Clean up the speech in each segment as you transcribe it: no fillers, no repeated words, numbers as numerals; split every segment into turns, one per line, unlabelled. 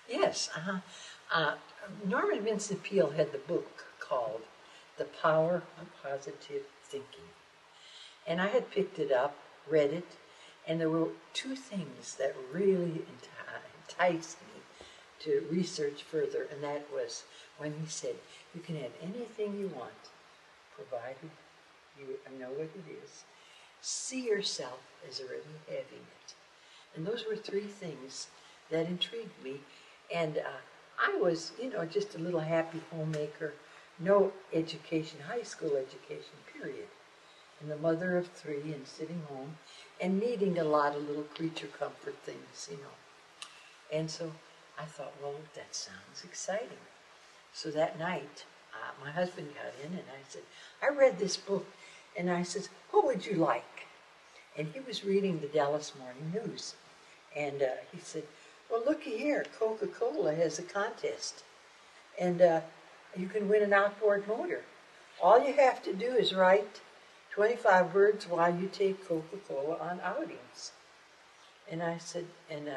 Yes. Norman Vincent Peale had the book called The Power of Positive Thinking. And I had picked it up, read it, and there were two things that really enticed me to research further, and that was when he said, you can have anything you want, provided you know what it is. See yourself as already having it. And those were three things that intrigued me. And I was, just a little happy homemaker, no education, high school education, period. And the mother of three and sitting home and needing a lot of little creature comfort things, And so I thought, well, that sounds exciting. So that night, my husband got in and I said, I read this book. And I said, what would you like? And he was reading the Dallas Morning News. And he said, well, looky here, Coca-Cola has a contest. And you can win an outboard motor. All you have to do is write 25 words while you take Coca-Cola on outings. And I said, and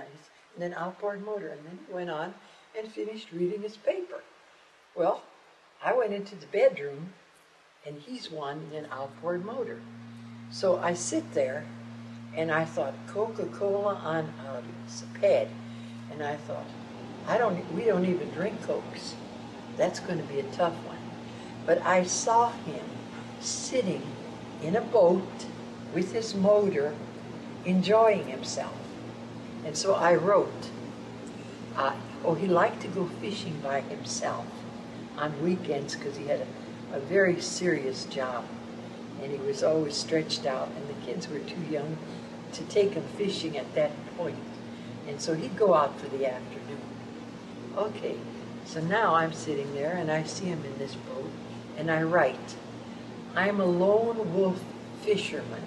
then outboard motor. And then he went on and finished reading his paper. Well, I went into the bedroom, and he's won an outboard motor. So I sit there, and I thought, Coca-Cola on outings, a pad. And I thought, we don't even drink Cokes. That's going to be a tough one. But I saw him sitting in a boat with his motor, enjoying himself. And so I wrote, he liked to go fishing by himself on weekends because he had a very serious job. And he was always stretched out, and the kids were too young to take him fishing at that point. And so he'd go out for the afternoon. Okay, so now I'm sitting there, and I see him in this boat, and I write, I'm a lone wolf fisherman.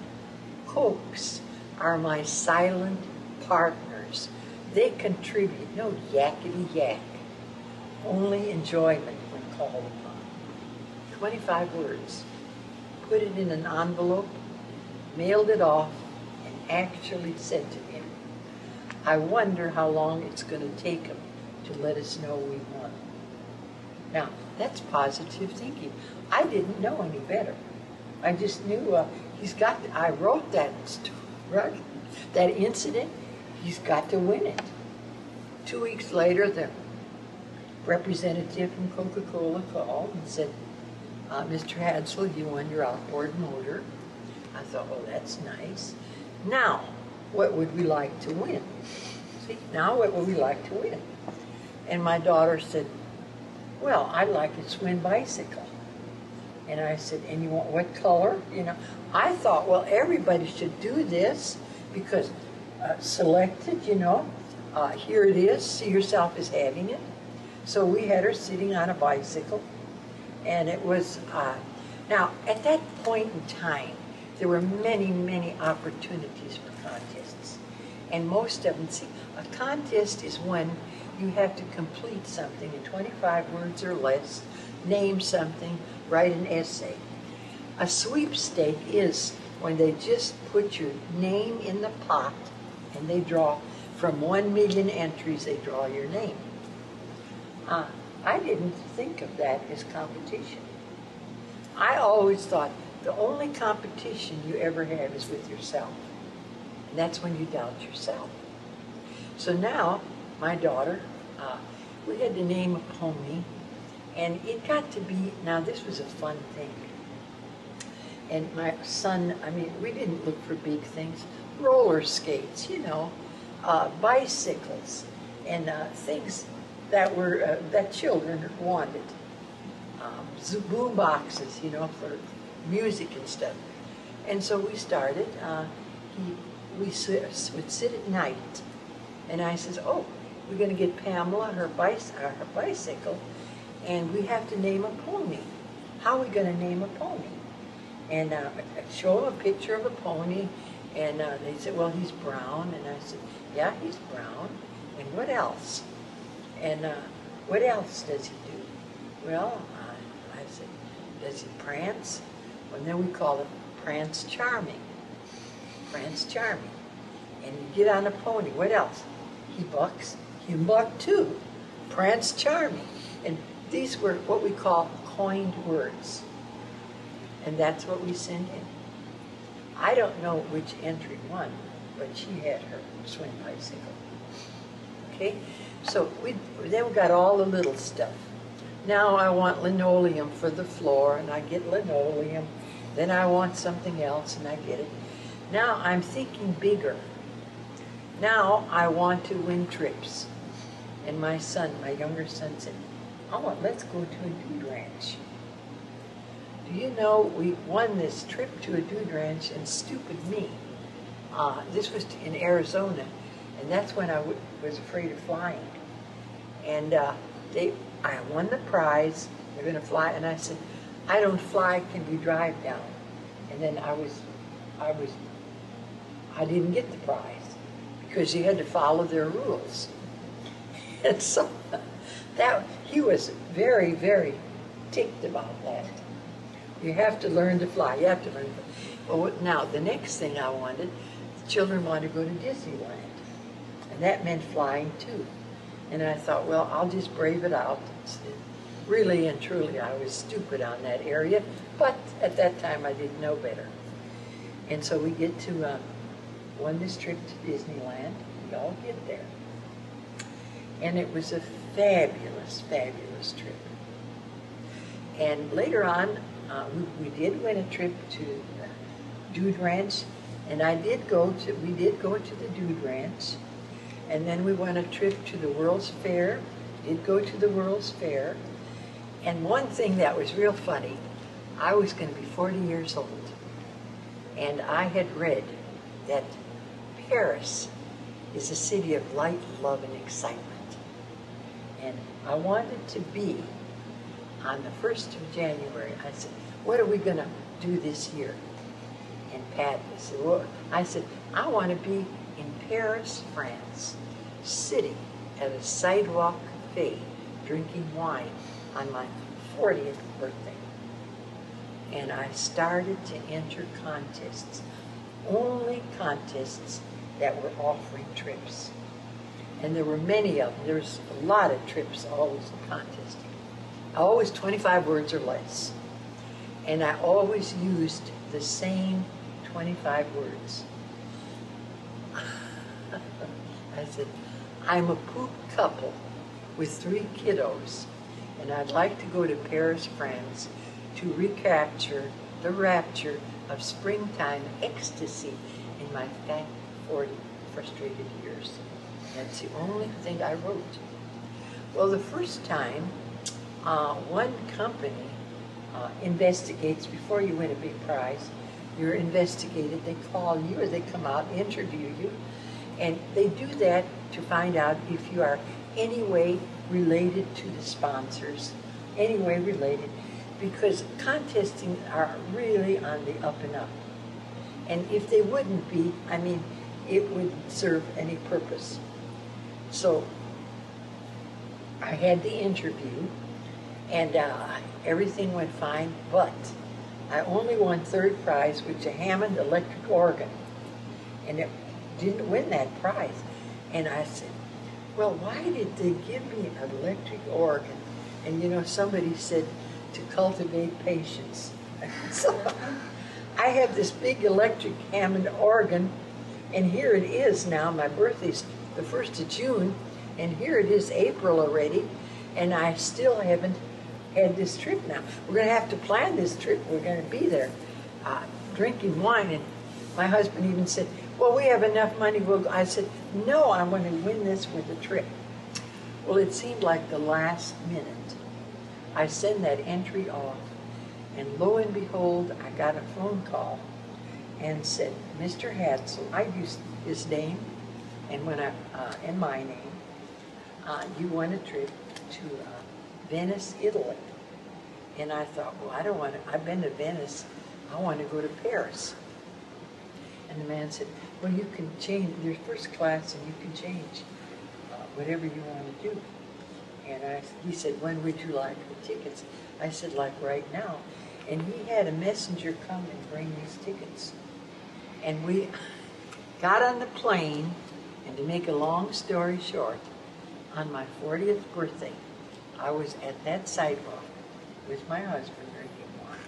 Cokes are my silent partners. They contribute no yakety yak, only enjoyment when called upon. 25 words. Put it in an envelope, mailed it off, and actually said to him, I wonder how long it's going to take him to let us know we won. Now, that's positive thinking. I didn't know any better. I just knew I wrote that incident, he's got to win it. 2 weeks later, the representative from Coca-Cola called and said, Mr. Hadsell, you won your outboard motor. I thought, well, that's nice. Now, what would we like to win? See, now what would we like to win? And my daughter said, well, I'd like to swim bicycle. And I said, and you want what color? I thought, well, everybody should do this because selected, here it is, see yourself as having it. So we had her sitting on a bicycle. And it was, now, at that point in time, there were many, many opportunities for contests. And most of them, see, a contest is when you have to complete something in 25 words or less, name something, write an essay. A sweepstake is when they just put your name in the pot and they draw, from 1 million entries, they draw your name. I didn't think of that as competition. I always thought the only competition you ever have is with yourself. And that's when you doubt yourself. So now, my daughter, we had to name a pony, and it got to be, now this was a fun thing. And my son, we didn't look for big things. Roller skates, bicycles, and things that were that children wanted. Boom boxes, for music and stuff. And so we started. We would sit at night, and I says, "Oh, we're going to get Pamela her bicycle, and we have to name a pony. How are we going to name a pony?" And I show them a picture of a pony, and they said, "Well, he's brown." And I said, "Yeah, he's brown. And what else? And what else does he do?" Well, I said, "Does he prance?" Well, then we call him Prance Charming. Prance Charming. And you get on a pony. What else? He bucks. You bought two, Prince Charming. And these were what we call coined words. And that's what we send in. I don't know which entry won, but she had her swing bicycle. Okay, so then we got all the little stuff. Now I want linoleum for the floor, and I get linoleum. Then I want something else, and I get it. Now I'm thinking bigger. Now I want to win trips. And my younger son said, let's go to a dude ranch. Do you know, we won this trip to a dude ranch, and stupid me, this was in Arizona, and that's when I was afraid of flying. And I won the prize, they're going to fly, and I said, I don't fly, can we drive down? And then I didn't get the prize, because you had to follow their rules. And so, he was very, very ticked about that. You have to learn to fly. You have to learn to fly. Well, now, the next thing I wanted, the children wanted to go to Disneyland. And that meant flying, too. And I thought, well, I'll just brave it out. Really and truly, I was stupid on that area. But at that time, I didn't know better. And so we get to, won this trip to Disneyland. We all get there. And it was a fabulous, fabulous trip. And later on, we did win a trip to Dude Ranch, and we did go to the Dude Ranch, and then we went a trip to the World's Fair, did go to the World's Fair, and one thing that was real funny, I was going to be 40 years old, and I had read that Paris is a city of light, love, and excitement. And I wanted to be on the 1st of January. I said, what are we going to do this year? And Pat said, well, I said, I want to be in Paris, France, sitting at a sidewalk cafe, drinking wine on my 40th birthday. And I started to enter contests, only contests that were offering trips. And there were many of them. There was a lot of trips always in contesting. Always 25 words or less. And I always used the same 25 words. I said, I'm a poop couple with 3 kiddos, and I'd like to go to Paris, France, to recapture the rapture of springtime ecstasy in my fat, 40 frustrated years. That's the only thing I wrote. Well, the first time, one company investigates, before you win a big prize, you're investigated, they call you or they come out, interview you, and they do that to find out if you are any way related to the sponsors, any way related, because contesting are really on the up and up. And if they wouldn't be, I mean, it wouldn't serve any purpose. So I had the interview, and everything went fine, but I only won 3rd prize, which is a Hammond electric organ, and it didn't win that prize. And I said, well, why did they give me an electric organ? And you know, somebody said to cultivate patience. So I have this big electric Hammond organ, and here it is now. My birthday's the 1st of June, and here it is April already, and I still haven't had this trip now. We're going to have to plan this trip. We're going to be there drinking wine, and my husband even said, well, we have enough money. I said, no, I want to win this with a trip. Well, it seemed like the last minute. I send that entry off, and lo and behold, I got a phone call and said, Mr. Hadsell, I used his name and and my name, you won a trip to Venice, Italy. And I thought, well, I don't want to, I've been to Venice, I want to go to Paris. And the man said, well, you can change, there's first class, and you can change whatever you want to do. And he said, when would you like the tickets? I said, like right now. And he had a messenger come and bring these tickets. And we got on the plane, and to make a long story short, on my 40th birthday, I was at that sidewalk with my husband drinking wine.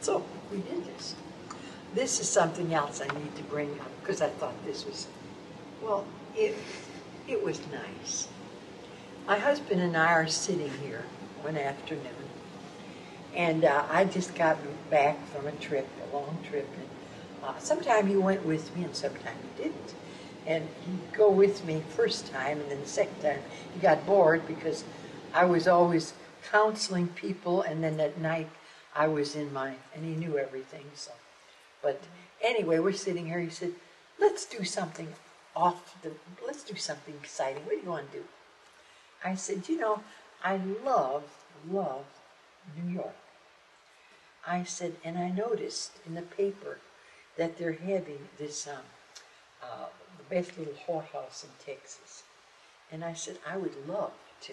So we did this. This is something else I need to bring up because I thought this was, well, it was nice. My husband and I are sitting here one afternoon, and I just got back from a trip, a long trip, and sometime he went with me and sometime he didn't. And he'd go with me first time, and then the second time he got bored because I was always counseling people, and then at night I was in my, and he knew everything, so. But anyway, we're sitting here, he said, let's do something let's do something exciting. What do you want to do? I said, you know, I love New York. I said, and I noticed in the paper that they're having this, the best little whorehouse in Texas. And I said, I would love to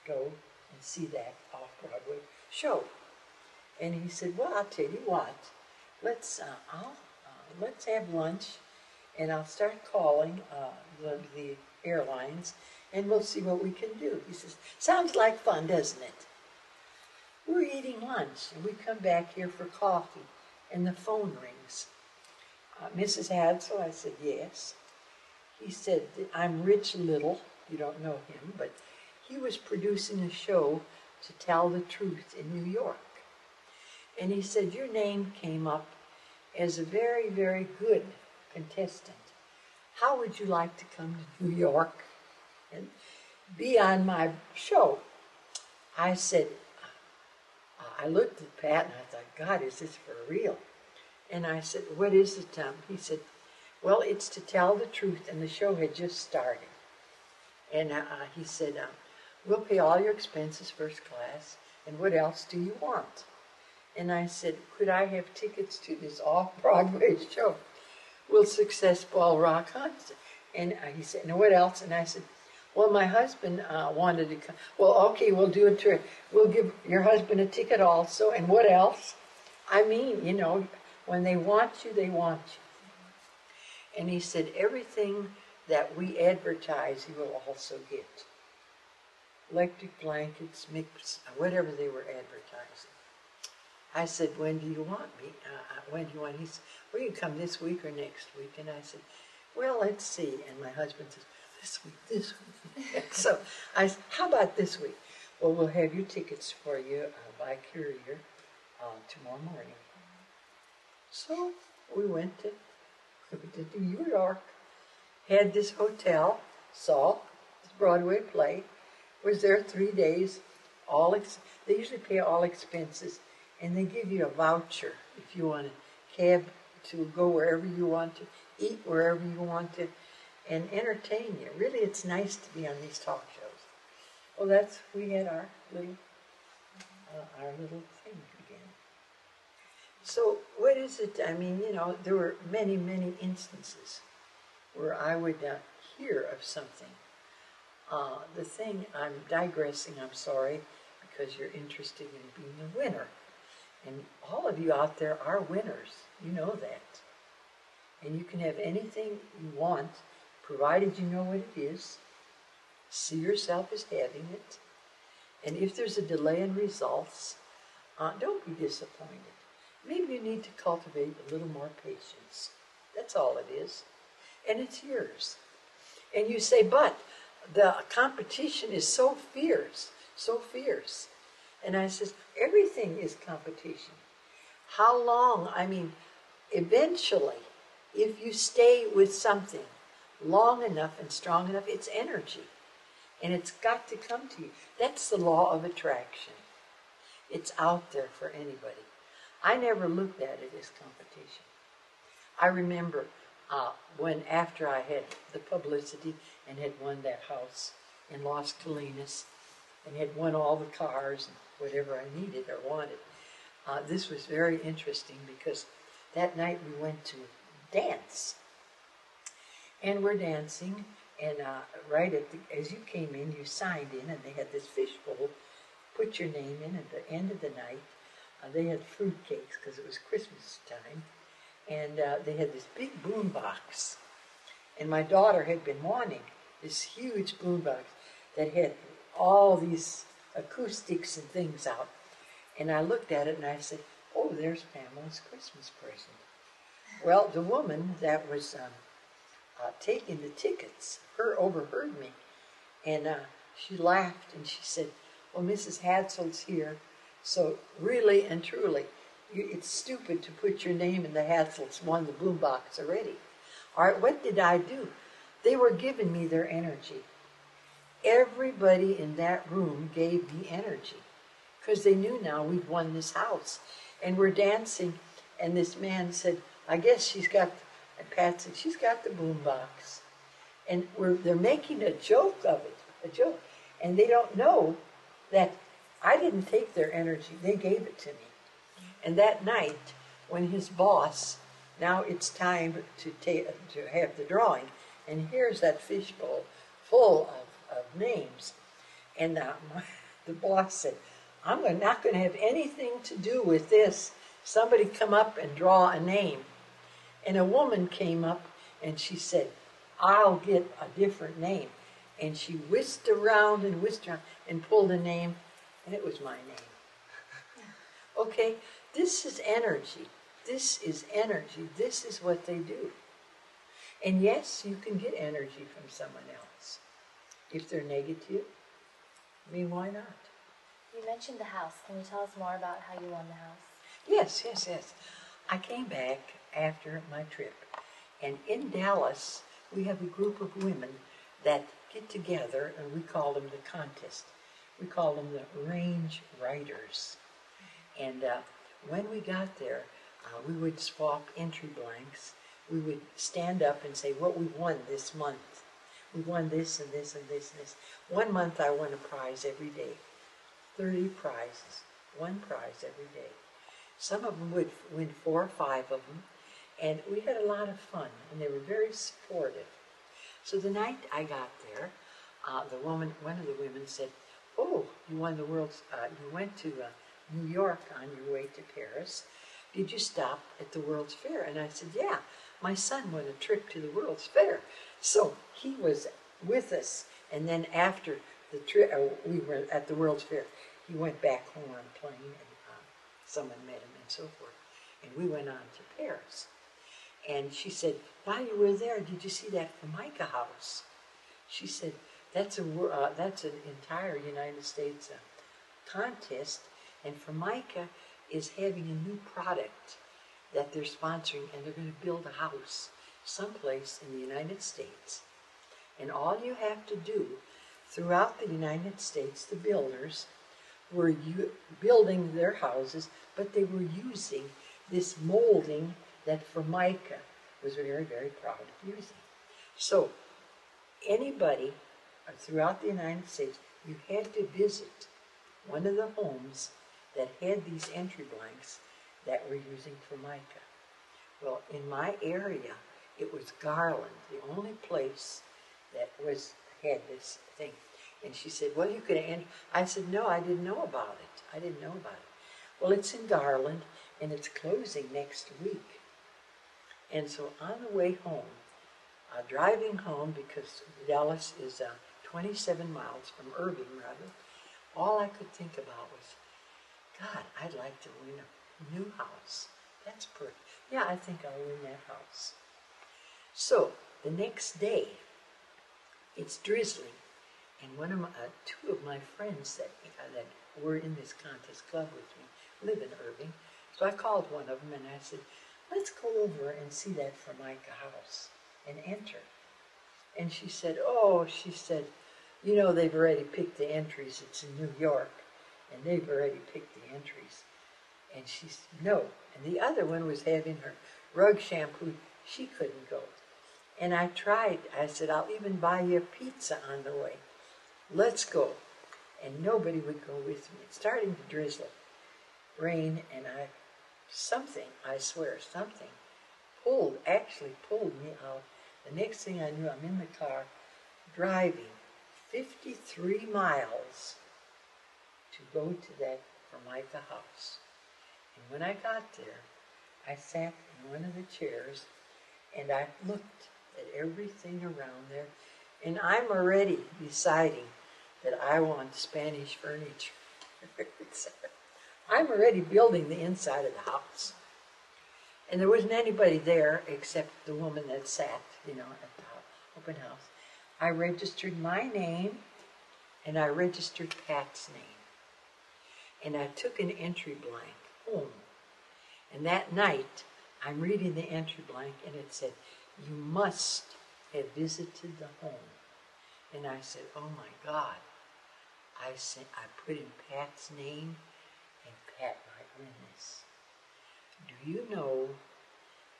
go and see that off-Broadway show. And he said, well, I'll tell you what, let's have lunch, and I'll start calling the airlines, and we'll see what we can do. He says, sounds like fun, doesn't it? We're eating lunch, and we come back here for coffee, and the phone rings. Mrs. Hadsell, I said, yes. He said, I'm Rich Little. You don't know him, but he was producing a show to tell the truth in New York. And he said, your name came up as a very, very good contestant. How would you like to come to New York and be on my show? I said, I looked at Pat and I thought, God, is this for real? And I said, what is it, Tom? He said, well, it's to tell the truth, and the show had just started. And he said, we'll pay all your expenses first class, and what else do you want? And I said, could I have tickets to this off-Broadway show? Will Success Ball Rock Hunt? And he said, no, what else? And I said, well, my husband wanted to come. Well, okay, we'll do it. We'll give your husband a ticket also. And what else? I mean, you know, when they want you, they want you. And he said, everything that we advertise, he will also get. Electric blankets, mix, whatever they were advertising. I said, when do you want me? When do you want? He said, well, you come this week or next week. And I said, well, let's see. And my husband says, this week. So I said, how about this week? Well, we'll have your tickets for you by courier tomorrow morning. So we went to New York, had this hotel, saw this Broadway play, was there 3 days. They usually pay all expenses, and they give you a voucher if you want a cab to go wherever you want to, eat wherever you want to, and entertain you. Really, it's nice to be on these talk shows. Well, we had our little thing again. So what is it? I mean, you know, there were many, many instances where I would hear of something. The thing, I'm digressing, I'm sorry, because you're interested in being a winner. And all of you out there are winners. You know that. And you can have anything you want, provided you know what it is. See yourself as having it. And if there's a delay in results, don't be disappointed. Maybe you need to cultivate a little more patience. That's all it is. And it's yours. And you say, but the competition is so fierce, so fierce. And I says, everything is competition. How long? I mean, eventually, if you stay with something long enough and strong enough, it's energy. And it's got to come to you. That's the law of attraction. It's out there for anybody. I never looked at it as competition. I remember when after I had the publicity and had won that house in Las Colinas and had won all the cars and whatever I needed or wanted, this was very interesting because that night we went to dance. And we're dancing, and right as you came in, you signed in, and they had this fishbowl, put your name in. At the end of the night, they had fruit cakes because it was Christmas time, and they had this big boom box. And my daughter had been wanting this huge boombox that had all these acoustics and things out. And I looked at it and I said, oh, there's Pamela's Christmas present. Well, the woman that was taking the tickets, overheard me. And she laughed and she said, well, Mrs. Hadsell's here. So really and truly, it's stupid to put your name in the Hadsells won the boombox already. All right, what did I do? They were giving me their energy. Everybody in that room gave me energy because they knew now we'd won this house. And we're dancing, and this man said, I guess she's got, and Pat said, she's got the boombox. And they're making a joke of it, a joke. And they don't know that I didn't take their energy, they gave it to me. And that night, when his boss, now it's time to have the drawing, and here's that fishbowl full of names. And the boss said, I'm not going to have anything to do with this. Somebody come up and draw a name. And a woman came up and she said, I'll get a different name. And she whisked around and pulled a name, and it was my name. Okay, this is energy. This is energy. This is what they do. And yes, you can get energy from someone else. If they're negative, I mean, why not?
You mentioned the house. Can you tell us more about how you won the house?
Yes. I came back after my trip, and in Dallas, we have a group of women that get together, and we call them the contest. We call them the range riders. And when we got there, we would swap entry blanks. We would stand up and say what we won this month. We won this and this and this and this. 1 month I won a prize every day. 30 prizes, 1 prize every day. Some of them would win 4 or 5 of them, and we had a lot of fun, and they were very supportive. So the night I got there, one of the women said, oh, you won the world's, you went to New York on your way to Paris. Did you stop at the World's Fair? And I said, yeah, my son won a trip to the World's Fair. So he was with us, and then after the trip, we were at the World's Fair. He went back home on a plane, and someone met him and so forth. And we went on to Paris. And she said, while you were there, did you see that Formica house? She said, that's an entire United States contest, and Formica is having a new product that they're sponsoring, and they're going to build a house someplace in the United States. And all you have to do throughout the United States, the builders were building their houses, but they were using this molding that Formica was very, very proud of using. So anybody throughout the United States, you had to visit one of the homes that had these entry blanks that were using Formica. Well, in my area, it was Garland, the only place that had this thing. And she said, well, you could enter. I said, no, I didn't know about it. I didn't know about it. Well, it's in Garland, and it's closing next week. And so on the way home, driving home, because Dallas is 27 miles from Irving, rather, all I could think about was, God, I'd like to win a new house. That's perfect. Yeah, I think I'll win that house. So the next day, it's drizzling, and two of my friends that were in this contest club with me live in Irving. So I called one of them and I said, let's go over and see that Formica house and enter. And she said, you know, they've already picked the entries. It's in New York, and they've already picked the entries. And she said, no. And the other one was having her rug shampoo. She couldn't go. And I tried. I said, I'll even buy you a pizza on the way. Let's go. And nobody would go with me. It's starting to drizzle, rain, and something actually pulled me out. The next thing I knew, I'm in the car driving 53 miles to go to that Formica house. And when I got there, I sat in one of the chairs and I looked at everything around there, And I'm already deciding that I want Spanish furniture. I'm already building the inside of the house. And there wasn't anybody there except the woman that sat, at the open house. I registered my name, and I registered Pat's name. And I took an entry blank home. And that night, I'm reading the entry blank, and it said, "You must have visited the home." And I said, "Oh my God." I put in Pat's name, and Pat might win this. Do you know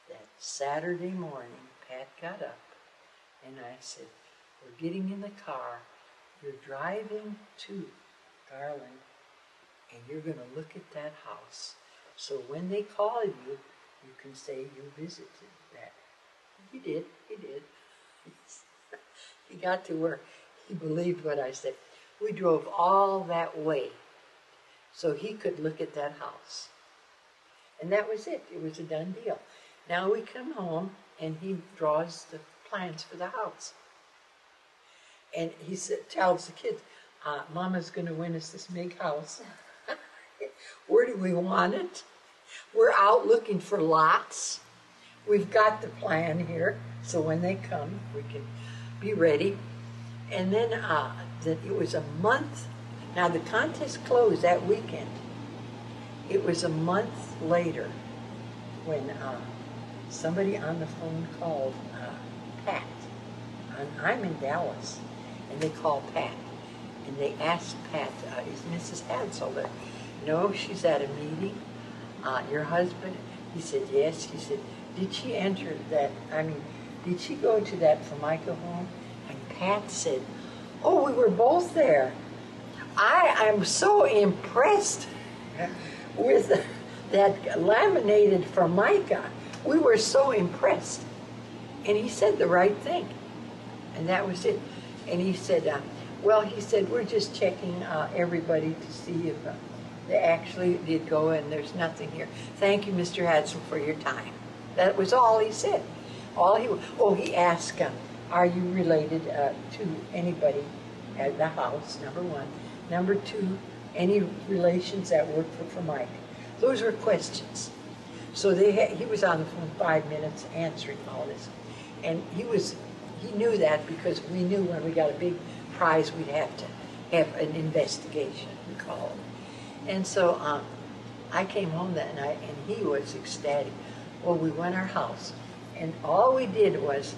that Saturday morning, Pat got up, and I said, "We're getting in the car. You're driving to Garland, and you're going to look at that house. So when they call you, you can say you visited that." He did. He got to where he believed what I said. We drove all that way so he could look at that house. And that was it. It was a done deal. Now we come home, and he draws the plans for the house. And he tells the kids, Mama's going to win us this big house. Where do we want it? We're out looking for lots. We've got the plan here, so when they come, we can be ready. And then it was a month. Now, the contest closed that weekend. It was a month later when somebody on the phone called Pat. I'm in Dallas, and they called Pat. And they asked Pat, "Is Mrs. Hadsell there?" "No, she's at a meeting." "Your husband?" He said, "Yes." He said, "Did she enter that, did she go to that Formica home?" And Pat said, "Oh, we were both there. I'm so impressed with that laminated Formica. We were so impressed." And he said the right thing. And that was it. And he said, he said, "We're just checking everybody to see if they actually did go, and there's nothing here. Thank you, Mr. Hadsell, for your time." That was all he said. He asked, "Are you related to anybody at the house?" Number one. Number two, any relations that work for Mike? Those were questions. So he was on the phone 5 minutes answering all this. And he knew that because we knew when we got a big prize, we'd have to have an investigation, we call it. And so I came home that night, and he was ecstatic. Well, we won our house, and all we did was,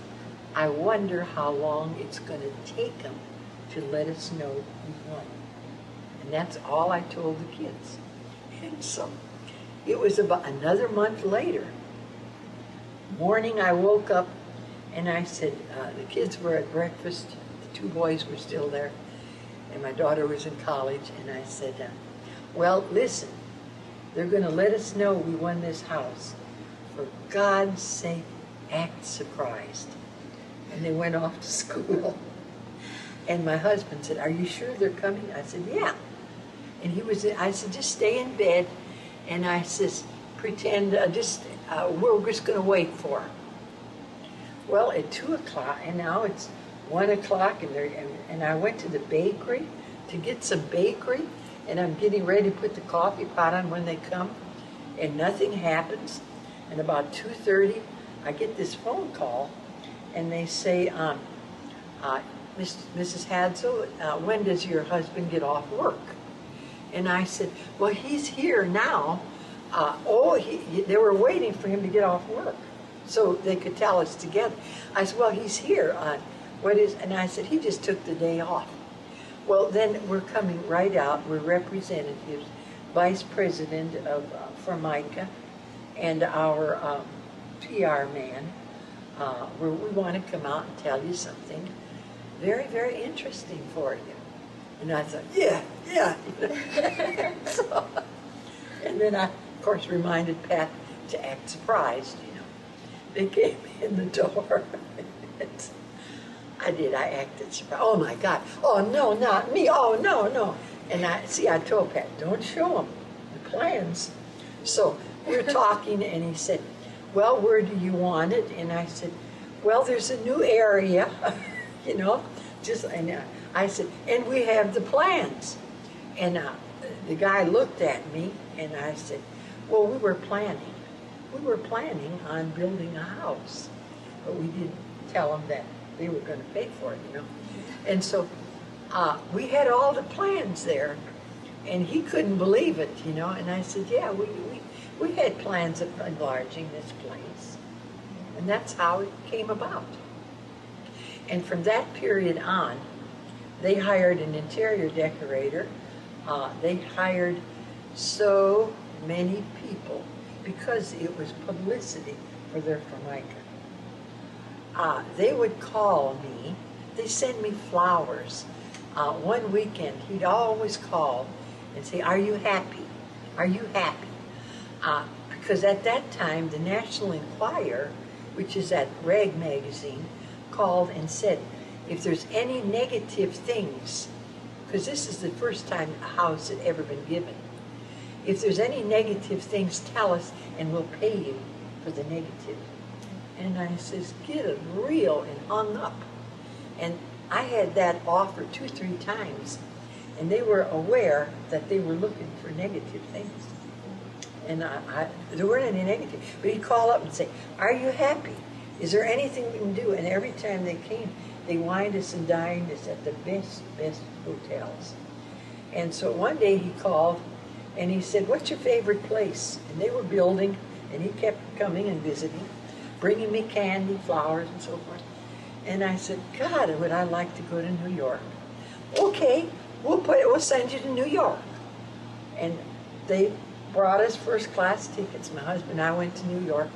I wonder how long it's going to take them to let us know we won. And that's all I told the kids. And so it was about another month later. Morning, I woke up, and I said, the kids were at breakfast. The 2 boys were still there, and my daughter was in college. And I said, well, listen, they're going to let us know we won this house. For God's sake, act surprised. And they went off to school. And my husband said, "Are you sure they're coming?" I said, "Yeah." And I said, "Just stay in bed." And I says, "Pretend, we're just going to wait for them." Well, at 2 o'clock, and now it's 1 o'clock, and I went to the bakery to get some bakery, and I'm getting ready to put the coffee pot on when they come, and nothing happens. And about 2:30, I get this phone call, and they say, Mrs. Hadsell, when does your husband get off work? And I said, well, he's here now. They were waiting for him to get off work so they could tell us together. I said, well, he's here. And I said, he just took the day off. Well, then we're coming right out. We're representatives, vice president of Formica, and our PR man. We want to come out and tell you something very, very interesting for you. And I thought, yeah. And then I, of course, reminded Pat to act surprised, They came in the door. I acted surprised. Oh, my God. Oh, no, not me. Oh, no. And I told Pat, don't show him the plans. So we're talking, and he said, well, where do you want it? And I said, well, there's a new area. you know, I said, and we have the plans. And the guy looked at me, and I said, well, we were planning. We were planning on building a house, but we didn't tell them that they were going to pay for it, you know. And so we had all the plans there, and he couldn't believe it, you know. And I said, yeah, we had plans of enlarging this place. And that's how it came about. And from that period on, they hired an interior decorator. They hired so many people because it was publicity for their Formica. They would call me. They send me flowers. One weekend, he'd always call and say, are you happy? Are you happy? Because at that time, the National Enquirer, which is that rag magazine, called and said, if there's any negative things, because this is the first time a house had ever been given, if there's any negative things, tell us and we'll pay you for the negative. And I says, get it real, and hung up. And I had that offer 2 or 3 times, and they were aware that they were looking for negative things. And there weren't any negative. But he'd call up and say, are you happy? Is there anything we can do? And every time they came, they wined us and dined us at the best hotels. And so one day he called, and he said, what's your favorite place? And they were building, and he kept coming and visiting, bringing me candy, flowers, and so forth. And I said, God, would I like to go to New York? Okay, we'll send you to New York. And they brought us first class tickets. My husband and I went to New York.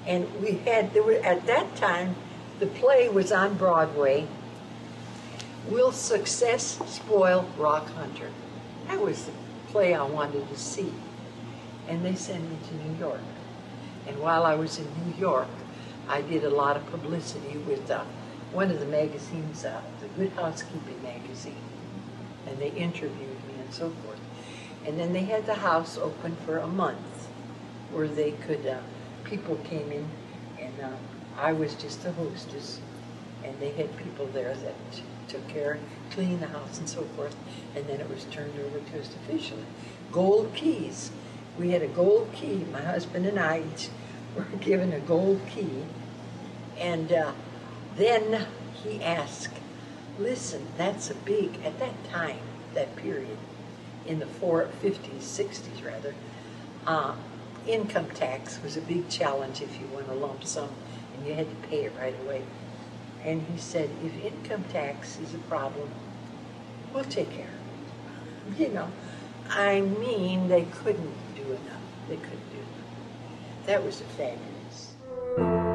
And at that time, the play was on Broadway, Will Success Spoil Rock Hunter? That was the play I wanted to see. And they sent me to New York. And while I was in New York, I did a lot of publicity with one of the magazines, the Good Housekeeping magazine. And they interviewed me and so forth. And then they had the house open for a month where they could, people came in, and I was just the hostess. And they had people there that took care, cleaned the house and so forth. And then it was turned over to us officially. Gold keys. We had a gold key. My husband and I each were given a gold key. And then he asked, listen, that's a big, at that time, that period, in the 50s, 60s rather, income tax was a big challenge if you won a lump sum and you had to pay it right away. And he said, if income tax is a problem, we'll take care of it. You know, I mean, they couldn't do enough. They couldn't do enough. That was fabulous.